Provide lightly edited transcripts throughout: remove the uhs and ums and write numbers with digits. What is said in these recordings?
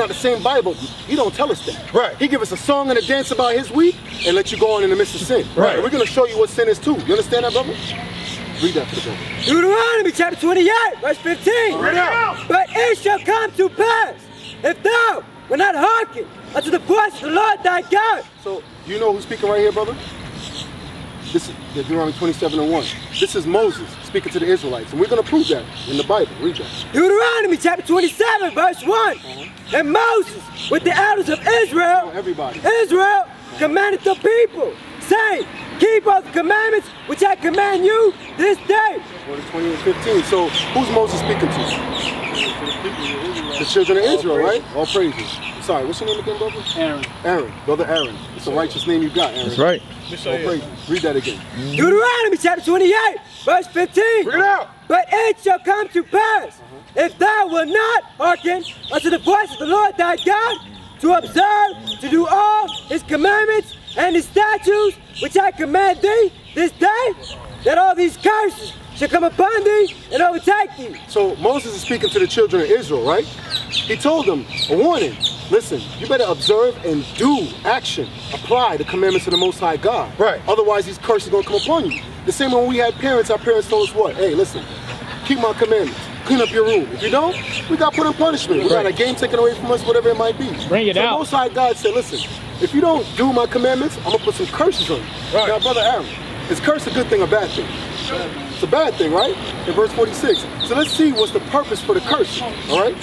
not the same Bible, he don't tell us that. Right. He give us a song and a dance about his week and let you go on in the midst of sin. Right. And we're going to show you what sin is too. You understand that, brother? Read that for the brother. Deuteronomy chapter 28, verse 15. Read out. But it shall come to pass, if thou will not hearken unto the voice of the Lord thy God. So, you know who's speaking right here, brother? This is Deuteronomy 27:1. This is Moses speaking to the Israelites. And we're going to prove that in the Bible. Read that. Deuteronomy chapter 27, verse 1. And Moses, with the elders of Israel, Israel commanded the people, saying, keep all the commandments which I command you this day. 20 and 15. So, who's Moses speaking to? The children of Israel, right? All praises. Sorry, what's your name again, brother? Aaron. Aaron. Brother Aaron. It's a righteous name you got, Aaron. That's right. All praises. Read that again. Deuteronomy chapter 28, verse 15. Read it out. But it shall come to pass, if thou wilt not hearken unto the voice of the Lord thy God, to observe, to do all his commandments and his statutes, which I command thee this day, that all these curses shall come upon thee and overtake thee. So Moses is speaking to the children of Israel, right? He told them a warning. Listen, you better observe and do action, apply the commandments of the Most High God. Right. Otherwise, these curses are going to come upon you. The same way when we had parents, our parents told us what? Hey, listen, keep my commandments. Clean up your room. If you don't, we got put in punishment. We got a game taken away from us, whatever it might be. Bring it out. The Most High God said, listen, if you don't do my commandments, I'm going to put some curses on you. Right. Now, Brother Aaron, is curse a good thing or bad thing? It's a bad thing, right? In verse 46. So let's see what's the purpose for the curse, all right?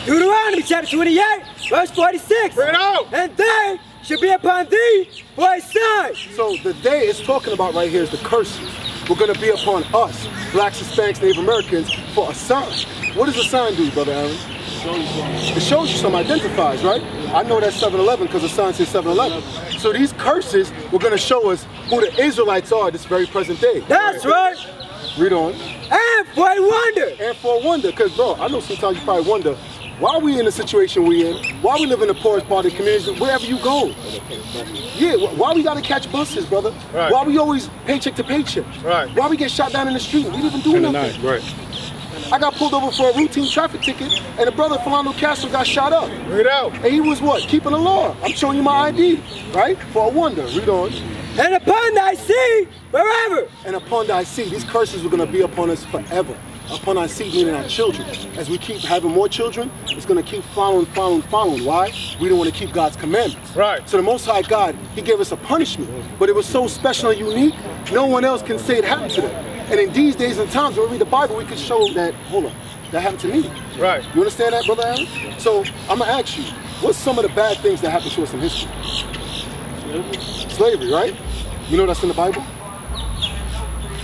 Deuteronomy chapter 28, verse 46. Bring it out. And they shall be upon thee for a sign. So the day it's talking about right here is the curses. We're going to be upon us, blacks, Hispanics, Native Americans, for a sign. What does a sign do, Brother Aaron? It shows you some identifiers, right? I know that's 7-Eleven because the sign says 7-Eleven. So these curses were going to show us who the Israelites are this very present day. That's right. Read on. And for a wonder. And for a wonder, because bro, I know sometimes you probably wonder, why are we in the situation we in? Why we live in the poorest part of the community? Wherever you go. Yeah, why we gotta catch buses, brother? Right. Why we always paycheck to paycheck? Right. Why we get shot down in the street? We didn't do nothing. Right. I got pulled over for a routine traffic ticket, and the brother Philando Castro got shot up. Read it out. And he was what? Keeping the law. I'm showing you my ID, right? For a wonder. Read on. And upon thy seed forever. And upon thy seed, these curses are going to be upon us forever. Upon our seed, meaning our children. As we keep having more children, it's going to keep following. Why? We don't want to keep God's commandments. Right. So the Most High God, he gave us a punishment, but it was so special and unique, no one else can say it happened to them. And in these days and times, when we read the Bible, we can show that, hold on, that happened to me. Right. You understand that, Brother Aaron? So I'm going to ask you, what's some of the bad things that happened to us in history? Slavery, right? You know that's in the Bible?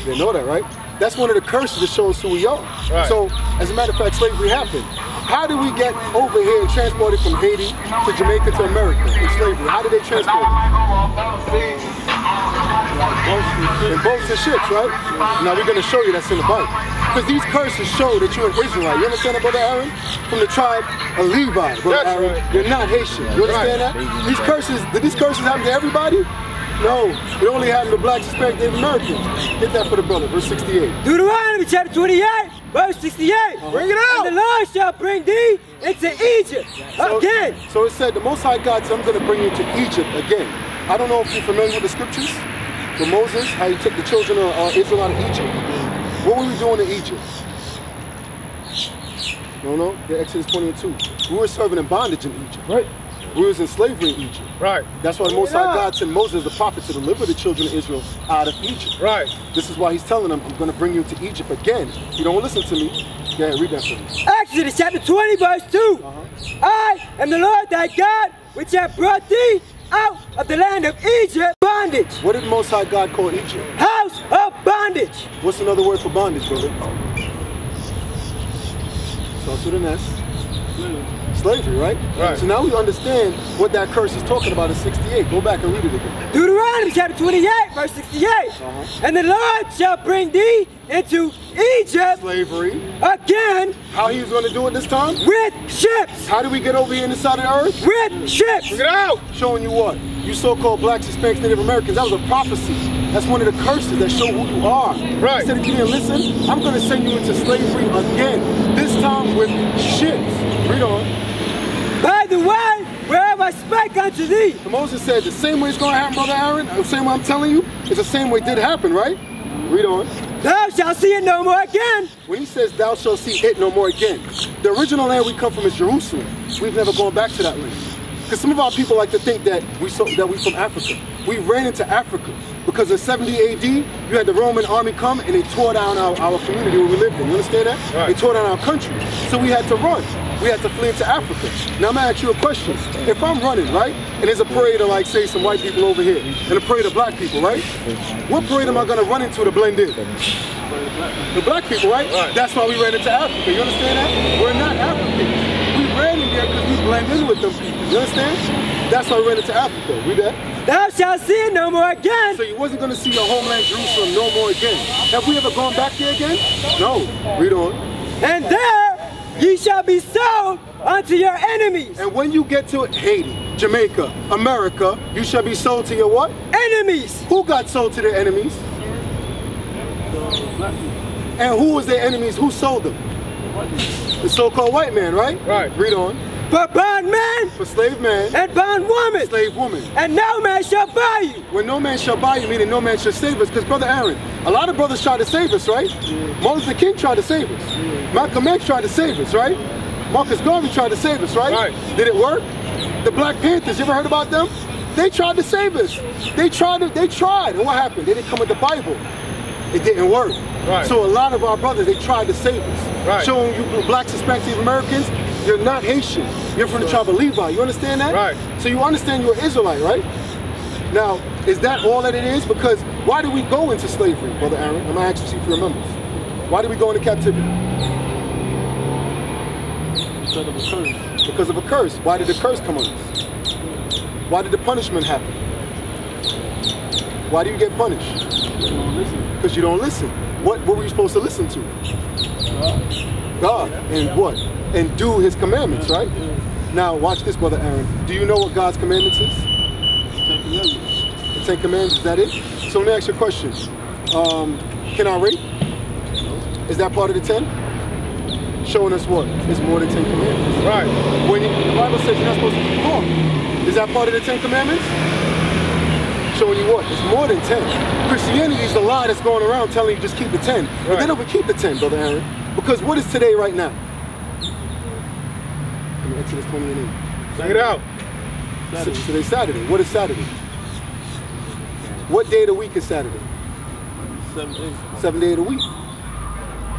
You know that, right? That's one of the curses that shows who we are. Right. So, as a matter of fact, slavery happened. How did we get over here and transported from Haiti to Jamaica to America in slavery? How did they transport it? In boats and ships, right? Now we're going to show you that's in the Bible. Because these curses show that you're an Israelite. You understand that, Brother Aaron? From the tribe of Levite, Brother Aaron. Right. You're not Haitian. You understand that? These curses, did these curses happen to everybody? No, it only happened to blacks, Hispanic, Native Americans. Get that for the brother, verse 68. Deuteronomy chapter 28, verse 68. Bring it out. And the Lord shall bring thee into Egypt again. So it said, the Most High God said, I'm going to bring you to Egypt again. I don't know if you're familiar with the scriptures. For Moses, how he took the children of Israel out of Egypt. What were we doing in Egypt? No, the Exodus 20:2. We were serving in bondage in Egypt. Right. We was in slavery in Egypt. Right. That's why the Most High God sent Moses, the prophet, to deliver the children of Israel out of Egypt. Right. This is why he's telling them, I'm going to bring you to Egypt again. If you don't listen to me, go ahead, read that for me. Exodus chapter 20, verse 2. I am the Lord thy God, which hath brought thee out of the land of Egypt, bondage. What did the Most High God call Egypt? House of bondage. What's another word for bondage, brother? Starts with an S. Slavery, right? Right. So now we understand what that curse is talking about in 68. Go back and read it again. Deuteronomy chapter 28, verse 68. And the Lord shall bring thee into Egypt. Slavery. Again. How he was going to do it this time? With ships. How did we get over here in the side of the earth? With ships. Get out. Showing you what? You so-called blacks, Hispanics, Native Americans, that was a prophecy. That's one of the curses that show who you are. Right. He said, if you didn't listen, I'm going to send you into slavery again. This time with ships. Read on. By the way, wherever I spake unto thee. And Moses said, the same way it's going to happen, Brother Aaron, the same way I'm telling you, it's the same way it did happen, right? Read on. Thou shalt see it no more again. When he says, thou shalt see it no more again, the original land we come from is Jerusalem. We've never gone back to that land. Because some of our people like to think that we from Africa. We ran into Africa because in 70 AD, you had the Roman army come and they tore down our community where we lived in. You understand that? Right. They tore down our country. So we had to run. We had to flee into Africa. Now I'm gonna ask you a question. If I'm running, right, and there's a parade of like say some white people over here and a parade of black people, right? What parade am I gonna run into to blend in? The black people, right? That's why we ran into Africa. You understand that? We're not Africans. We ran in there because we blend in with them people. You understand? That's why we ran into Africa. Read that. Thou shalt see it no more again. So you wasn't going to see your homeland Jerusalem no more again. Have we ever gone back there again? No. Read on. And there ye shall be sold unto your enemies. And when you get to Haiti, Jamaica, America, you shall be sold to your what? Enemies. Who got sold to their enemies? And who was their enemies? Who sold them? The so-called white man, right? Right. Read on. For bondman, for slave man, and bondwoman, slave woman, and no man shall buy you. When no man shall buy you, meaning no man shall save us. Because Brother Aaron, a lot of brothers tried to save us, right? Moses the King tried to save us. Malcolm X tried to save us, right? Marcus Garvey tried to save us, right? Did it work? The Black Panthers, you ever heard about them? They tried to save us. They tried. And what happened? They didn't come with the Bible. It didn't work. So a lot of our brothers, they tried to save us. Showing you blacks, Hispanics, Native Americans, you're not Haitian. You're from the tribe of Levite. You understand that? So you understand you're an Israelite, right? Now, is that all that it is? Because why did we go into slavery, Brother Aaron? I'm going to ask you to see if you remember. Why did we go into captivity? Because of a curse. Because of a curse. Why did the curse come on us? Why did the punishment happen? Why do you get punished? Because you don't listen. What were you supposed to listen to? God. And what? And do his commandments, right? Now watch this, Brother Aaron. Do you know what God's commandments is? The 10 Commandments, is that it? So let me ask you a question. Can I rape? Is that part of the 10? Showing us what? It's more than 10 commandments. When the Bible says you're not supposed to keep law. Is that part of the 10 commandments? Showing you what? It's more than 10. Christianity is the lie that's going around telling you just keep the 10. But they don't keep the 10, Brother Aaron. Because what is today right now? Exodus 28. Check it out. Today's Saturday. What is Saturday? What day of the week is Saturday? 7 days. 7th day of the week.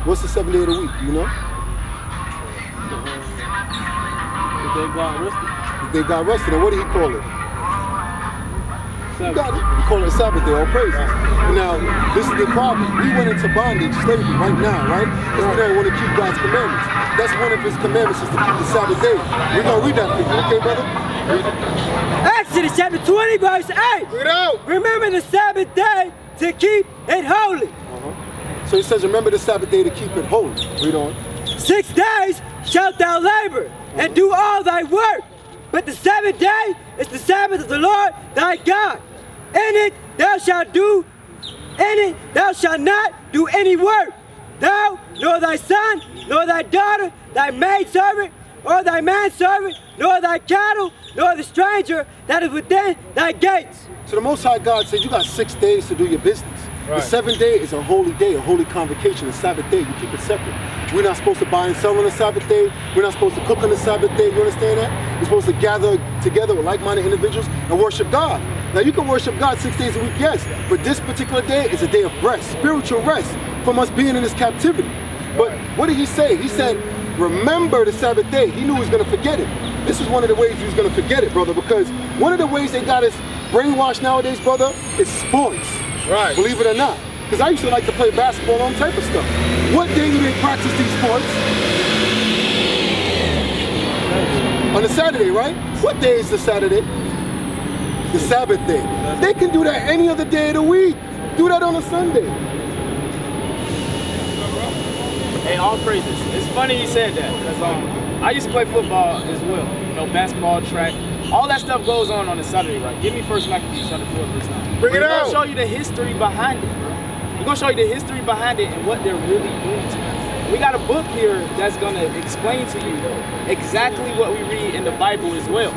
What's the 7th day of the week? Do you know? The day God rested. The day God rested. And what did he call it? You got it. We call it a Sabbath day, all praises. Now, this is the problem. We went into bondage, slavery right now, right? Because we don't want to keep God's commandments. That's one of his commandments is to keep the Sabbath day. We're going to read that for you, okay, brother? Exodus chapter 20, verse 8. Read it out. Remember the Sabbath day to keep it holy. So it says, remember the Sabbath day to keep it holy. Read on. 6 days shalt thou labor and do all thy work. But the 7th day is the Sabbath of the Lord thy God. In it thou shalt not do any work. Thou, nor thy son, nor thy daughter, thy maidservant, or thy manservant, nor thy cattle, nor the stranger that is within thy gates. So the Most High God said you got 6 days to do your business. The 7th day is a holy day, a holy convocation, a Sabbath day. You keep it separate. We're not supposed to buy and sell on the Sabbath day. We're not supposed to cook on the Sabbath day. You understand that? We're supposed to gather together with like-minded individuals and worship God. Now you can worship God 6 days a week, yes, but this particular day is a day of rest, spiritual rest from us being in this captivity. But what did he say? He said, remember the Sabbath day. He knew he was going to forget it. This is one of the ways he was going to forget it, brother, because one of the ways they got us brainwashed nowadays, brother, is sports. Believe it or not. Because I used to like to play basketball, all type of stuff. What day do they practice these sports? On a Saturday, right? What day is the Saturday? The Sabbath day. They can do that any other day of the week. Do that on a Sunday. Hey, all praises. It's funny you said that, because I used to play football as well. You know, basketball, track. All that stuff goes on a Saturday, right? Give me 1 Maccabees chapter 4, verse 9. Bring it out. We're going to show you the history behind it. We're going to show you the history behind it and what they're really doing to us. we got a book here that's going to explain to you exactly what we read in the Bible as well.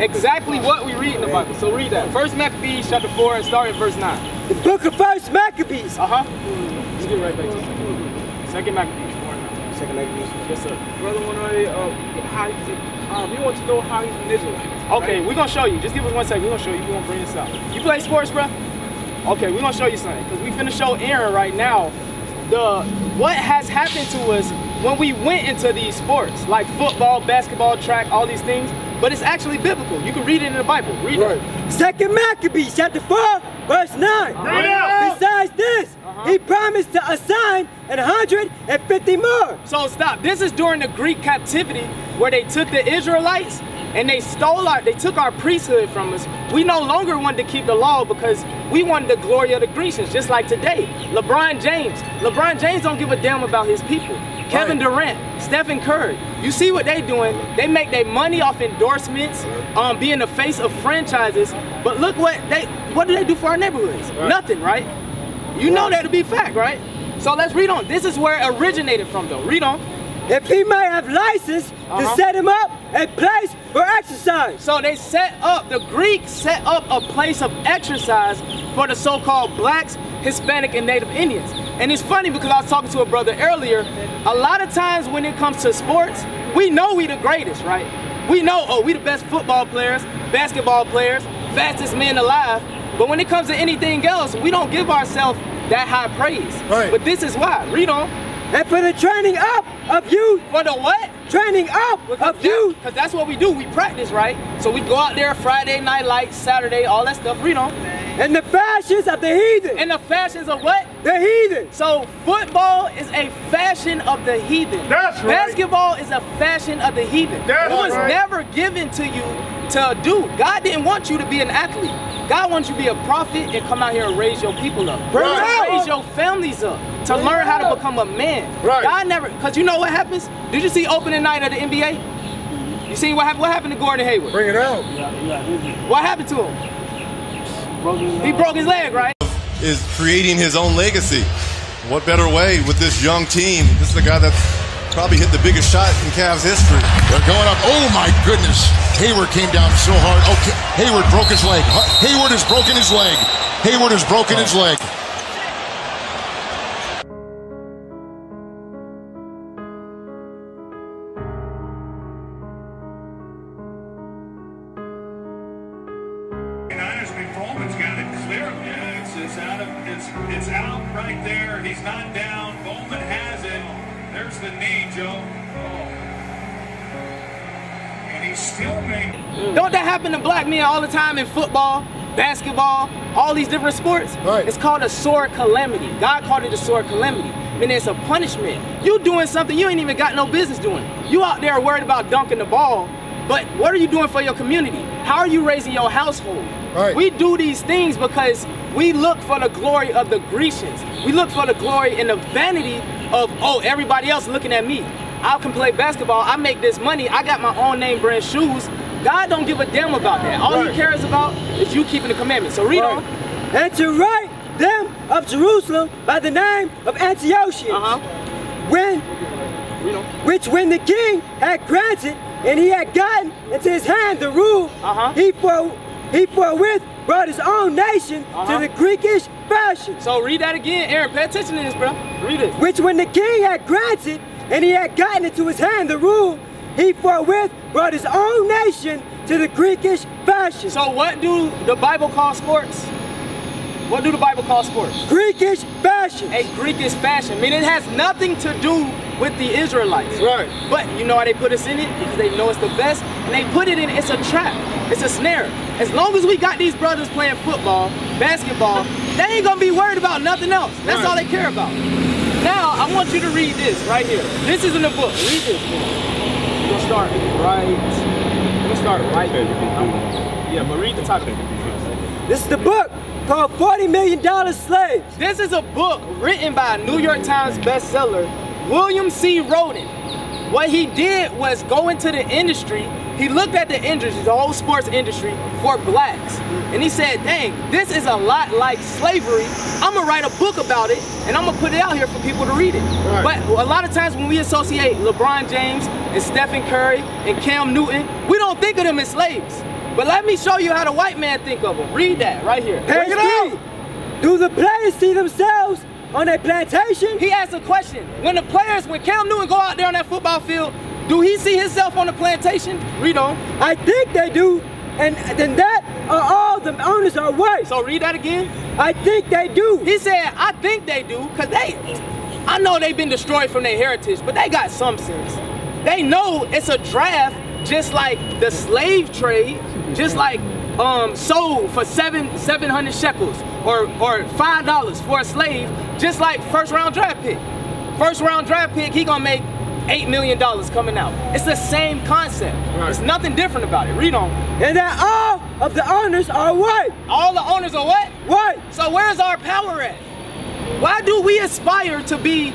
Exactly what we read in the Bible. So read that. 1 Maccabees chapter 4 and start at verse 9. The book of 1 Maccabees. Let's get right back to it. 2 Maccabees 4 and 9. 2 Maccabees. Yes, sir. Brother, we want to know how he's an Israelite. Okay, right? we're going to show you. Just give us 1 second. We're going to show you. We're going to bring this out. You play sports, bro? Okay, we're going to show you something. Because we finna show Aaron right now what has happened to us when we went into these sports. Like football, basketball, track, all these things. But it's actually biblical. You can read it in the Bible. Read it. 2 Maccabees chapter 4, verse 9. Besides this, he promised to assign 150 more. So stop. This is during the Greek captivity where they took the Israelites and they took our priesthood from us. We no longer wanted to keep the law because we wanted the glory of the Grecians, just like today. LeBron James don't give a damn about his people. Kevin Durant, Stephen Curry, you see what they doing? They make their money off endorsements, being the face of franchises. But look what do they do for our neighborhoods? Nothing, right? You know that to be fact, right? So let's read on. This is where it originated from, though. Read on. If he may have license to set him up a place for exercise. So the Greeks set up a place of exercise for the so-called blacks, Hispanic, and Native Indians. And it's funny because I was talking to a brother earlier. A lot of times when it comes to sports, we know we the greatest, right? We know, oh, we the best football players, basketball players, fastest men alive. But when it comes to anything else, we don't give ourselves that high praise. Right. But this is why. Read on. And for the training up of youth. For the what? Training up of youth. Because that's what we do. We practice, right? So we go out there Friday night lights, Saturday, all that stuff. Read on. And the fashions of the heathen. And the fashions of what? The heathen. So football is a fashion of the heathen. That's right. Basketball is a fashion of the heathen. That's it was right. never given to you to do. God didn't want you to be an athlete. God wants you to be a prophet and come out here and raise your people up. Raise your families up to learn how to become a man. Right. God never, because you know what happens? Did you see opening night of the NBA? You see what happened to Gordon Hayward? Bring it out. What happened to him? He broke his leg, right? Is creating his own legacy. What better way with this young team? This is the guy that probably hit the biggest shot in Cavs history. They're going up. Oh my goodness. Hayward came down so hard. Okay, Hayward broke his leg. Hayward has broken his leg. Hayward has broken his leg. Bowman's got it clear. Yeah, it's out right there. He's not down. Bowman has it. There's the knee, Joe. And he's still making. Don't that happen to black men all the time in football, basketball, all these different sports? Right. It's called a sore calamity. God called it a sore calamity. I mean, it's a punishment. You doing something you ain't even got no business doing. You out there worried about dunking the ball, but what are you doing for your community? How are you raising your household? Right. We do these things because we look for the glory of the Grecians. We look for the glory and the vanity of, oh, everybody else looking at me. I can play basketball. I make this money. I got my own name brand shoes. God don't give a damn about that. All he cares about is you keeping the commandments. So read on. And to write them of Jerusalem by the name of Antiochus. Which when the king had granted and he had gotten into his hand the rule, he forthwith brought his own nation to the Greekish fashion. So read that again, Aaron. Pay attention to this, bro. Read it. Which when the king had granted and he had gotten into his hand the rule, he forthwith brought his own nation to the Greekish fashion. So what do the Bible call sports? What do the Bible call sports? Greekish fashion. A Greekish fashion. I mean, it has nothing to do with the Israelites. Right. But you know why they put us in it? Because they know it's the best. And they put it in, it's a trap. It's a snare. As long as we got these brothers playing football, basketball, they ain't gonna be worried about nothing else. That's all they care about. Now, I want you to read this right here. This is in the book. Read this. We're gonna start right there. Yeah, but read the topic. This is the book called $40 Million Slaves. This is a book written by a New York Times bestseller, William C. Roden. What he did was go into the industry. He looked at the industry, the whole sports industry, for blacks. And he said, dang, this is a lot like slavery. I'm gonna write a book about it, and I'm gonna put it out here for people to read it. Right. But a lot of times when we associate LeBron James and Stephen Curry and Cam Newton, we don't think of them as slaves. But let me show you how the white man think of them. Read that right here. Page 3. Do the players see themselves on a plantation? He asked a question. When Cam Newton go out there on that football field, do he see himself on the plantation? Read on. I think they do, and then that all the owners are white. So read that again. I think they do. He said, I think they do, because I know they've been destroyed from their heritage, but they got some sense. They know it's a draft, just like the slave trade, just like sold for 700 shekels or $5 for a slave, just like first round draft pick. First round draft pick, he gonna make $8 million coming out. It's the same concept. Right. It's nothing different about it. Read on. And that all of the owners are white. All the owners are what? White. So where's our power at? Why do we aspire to be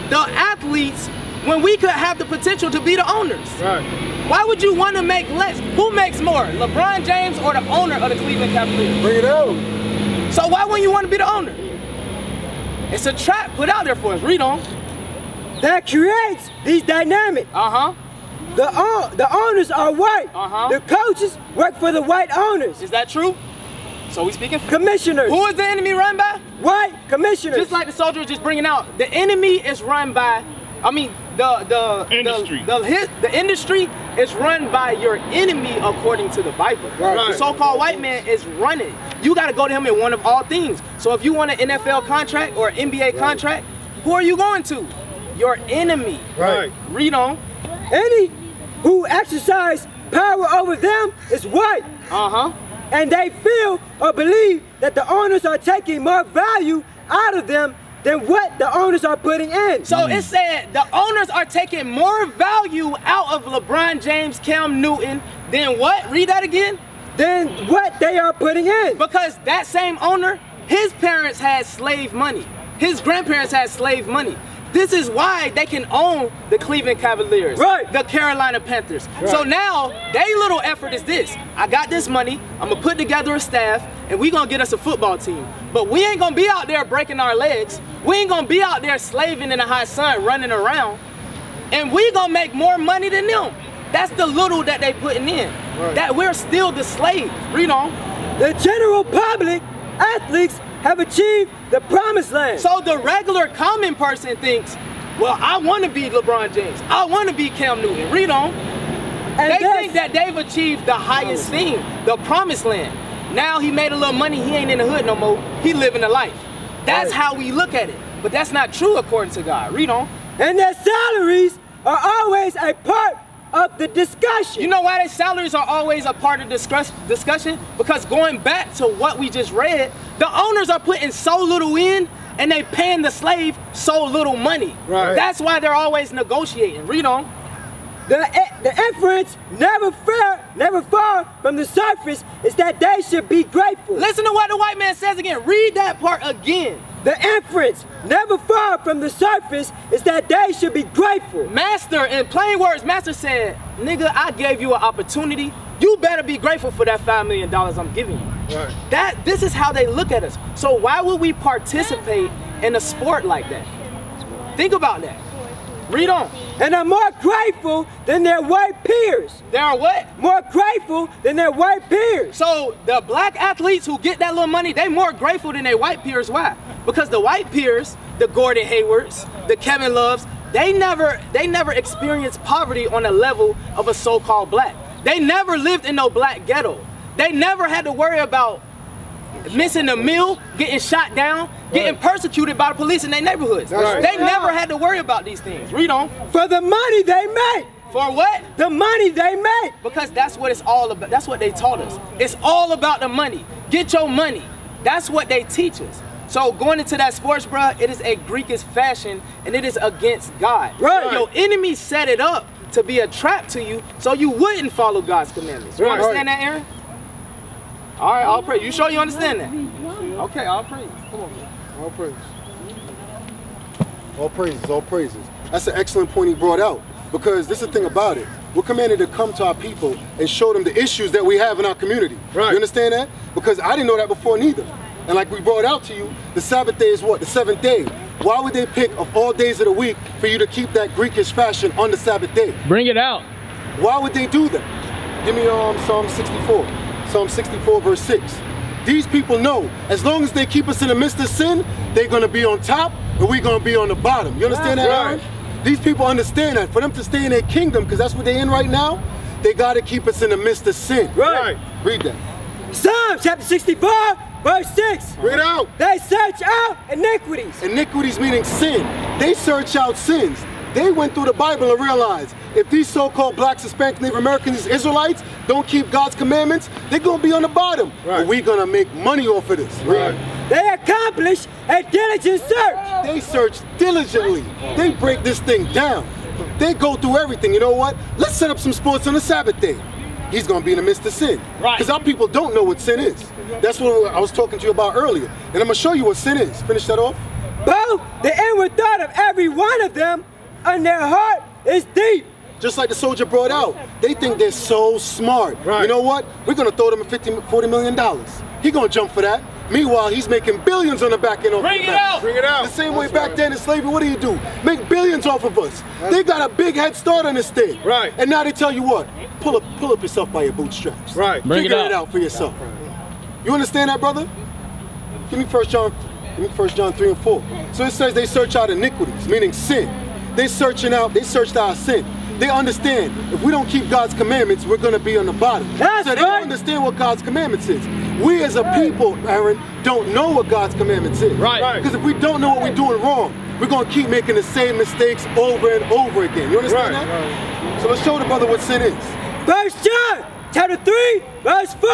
the athletes when we could have the potential to be the owners? Right. Why would you want to make less? Who makes more, LeBron James or the owner of the Cleveland Cavaliers? Bring it out. So why wouldn't you want to be the owner? It's a trap put out there for us. Read on. That creates these dynamics. The owners are white. The coaches work for the white owners. Is that true? So we speaking commissioners. Who is the enemy run by? White commissioners. Just like the soldier was just bringing out. The enemy is run by, I mean, the industry. The industry is run by your enemy according to the Bible. Right. The so-called white man is running. You got to go to him in one of all things. So if you want an NFL contract or an NBA contract, who are you going to? Your enemy. Right. Read on. Any who exercise power over them is white. And they feel or believe that the owners are taking more value out of them than what the owners are putting in. So it said the owners are taking more value out of LeBron James, Cam Newton than what? Read that again. Than what they are putting in. Because that same owner, his parents had slave money. His grandparents had slave money. This is why they can own the Cleveland Cavaliers, the Carolina Panthers. So now, their little effort is this. I got this money, I'm gonna put together a staff, and we gonna get us a football team. But we ain't gonna be out there breaking our legs. We ain't gonna be out there slaving in the hot sun, running around. And we gonna make more money than them. That's the little that they putting in. That we're still the slave. Read on. The general public, athletes, have achieved the promised land. So the regular common person thinks, well, I want to be LeBron James. I want to be Cam Newton. Read on. And they think that they've achieved the highest thing, the promised land. Now he made a little money. He ain't in the hood no more. He living a life. That's how we look at it. But that's not true according to God. Read on. And their salaries are always a part of the discussion. You know why their salaries are always a part of discussion? Because going back to what we just read, the owners are putting so little in and they paying the slave so little money. That's why they're always negotiating. Read on. The inference never far from the surface is that they should be grateful. Listen to what the white man says again. Read that part again. The inference never far from the surface is that they should be grateful. Master, in plain words, Master said, nigga, I gave you an opportunity. You better be grateful for that $5 million I'm giving you. This is how they look at us. So why would we participate in a sport like that? Think about that. Read on. And are more grateful than their white peers. They are what? More grateful than their white peers. So the black athletes who get that little money, they more grateful than their white peers. Why? Because the white peers, the Gordon Haywards, the Kevin Loves, they never experienced poverty on the level of a so-called black. They never lived in no black ghetto. They never had to worry about missing a meal, getting shot down, getting persecuted by the police in their neighborhoods. They never had to worry about these things. Read on. For the money they make. For what? The money they make. Because that's what it's all about. That's what they taught us. It's all about the money. Get your money. That's what they teach us. So going into that sports, bro, it is a Greekish fashion and it is against God. Your enemy set it up to be a trap to you so you wouldn't follow God's commandments. You understand that, Aaron? All right, I'll pray. You sure you understand that? Okay, I'll pray. Come on, man. All praises. All praises, all praises. That's an excellent point he brought out. Because this is the thing about it. We're commanded to come to our people and show them the issues that we have in our community. Right. You understand that? Because I didn't know that before neither. And like we brought out to you, the Sabbath day is what? The 7th day. Why would they pick of all days of the week for you to keep that Greekish fashion on the Sabbath day? Bring it out. Why would they do that? Give me Psalm 64. Psalm 64 verse 6. These people know, as long as they keep us in the midst of sin, they're gonna be on top and we're gonna be on the bottom. You understand that, Aaron? These people understand that. For them to stay in their kingdom, because that's what they're in right now, they gotta keep us in the midst of sin. Right. Read that. Psalm chapter 64, verse 6. Bring it out. They search out iniquities. Iniquities meaning sin. They search out sins. They went through the Bible and realized if these so-called blacks, Hispanics, Native Americans, these Israelites don't keep God's commandments, they're gonna be on the bottom. Right. But we're gonna make money off of this. Right. They accomplish a diligent search. They search diligently. They break this thing down. They go through everything. You know what? Let's set up some sports on the Sabbath day. He's gonna be in the midst of sin. Right. Because our people don't know what sin is. That's what I was talking to you about earlier. And I'm gonna show you what sin is. Finish that off. Both the inward thought of every one of them and their heart is deep. Just like the soldier brought out, they think they're so smart. Right. You know what? We're gonna throw them $40 million. He gonna jump for that. Meanwhile, he's making billions on the back end. Bring it out. Bring it out. The same way back then in slavery, what do? Make billions off of us. They got a big head start on this thing. Right. And now they tell you what? Pull up yourself by your bootstraps. Right. Bring Figure it it out for yourself. You understand that, brother? Give me 1 John 3 and 4. So it says they search out iniquities, meaning sin. They searched our sin. They understand if we don't keep God's commandments, we're gonna be on the bottom. That's so they right. don't understand what God's commandments is. We as a people, Aaron, don't know what God's commandments is. Right. Because if we don't know what we're doing wrong, we're gonna keep making the same mistakes over and over again. You understand that? So let's show the brother what sin is. 1 John chapter 3, verse 4.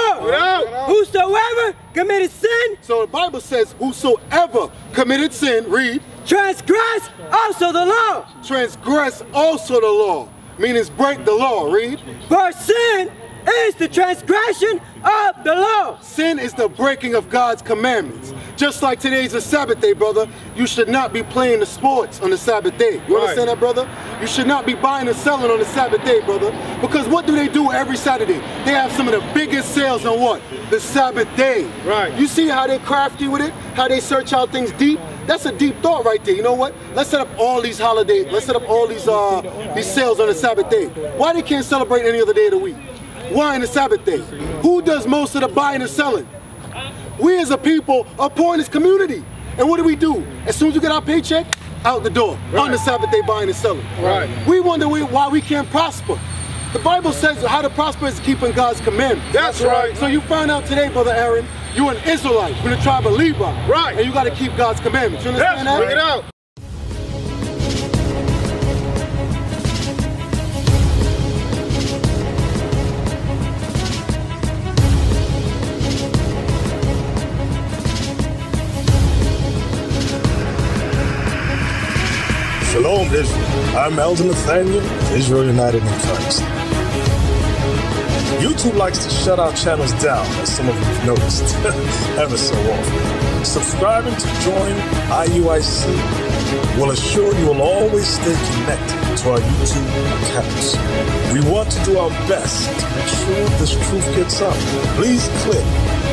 Whosoever committed sin, So the Bible says, whosoever committed sin, read, transgress also the law. transgress also the law. Meaning break the law, read. For sin is the transgression of the law. Sin is the breaking of God's commandments. Just like today's a Sabbath day, brother, you should not be playing the sports on the Sabbath day. You understand that, brother? You should not be buying and selling on the Sabbath day, brother. Because what do they do every Saturday? They have some of the biggest sales on what? The Sabbath day. Right. You see how they're crafty with it? How they search out things deep? That's a deep thought right there. You know what? Let's set up all these holidays. Let's set up all these sales on the Sabbath day. Why they can't celebrate any other day of the week? Why on the Sabbath day? Who does most of the buying and selling? We as a people are poor in this community. And what do? As soon as we get our paycheck, out the door. On the Sabbath day buying and selling. Right. We wonder why we can't prosper. The Bible says how to prosper is keeping God's commandments. That's right. So you find out today, Brother Aaron, you're an Israelite from the tribe of Levite. Right. And you got to keep God's commandments. You understand that? Bring it out. Shalom, Israel. I'm Elder Nathaniel, Israel United in Christ. YouTube likes to shut our channels down, as some of you have noticed, ever so often. Subscribing to join IUIC will assure you will always stay connected to our YouTube accounts. We want to do our best to make sure this truth gets out. Please click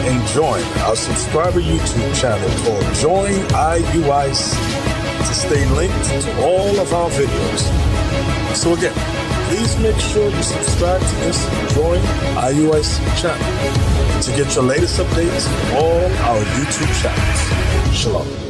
and join our subscriber YouTube channel called Join IUIC to stay linked to all of our videos. So again, please make sure you subscribe to this Join IUIC channel to get your latest updates from all our YouTube channels. Shalom.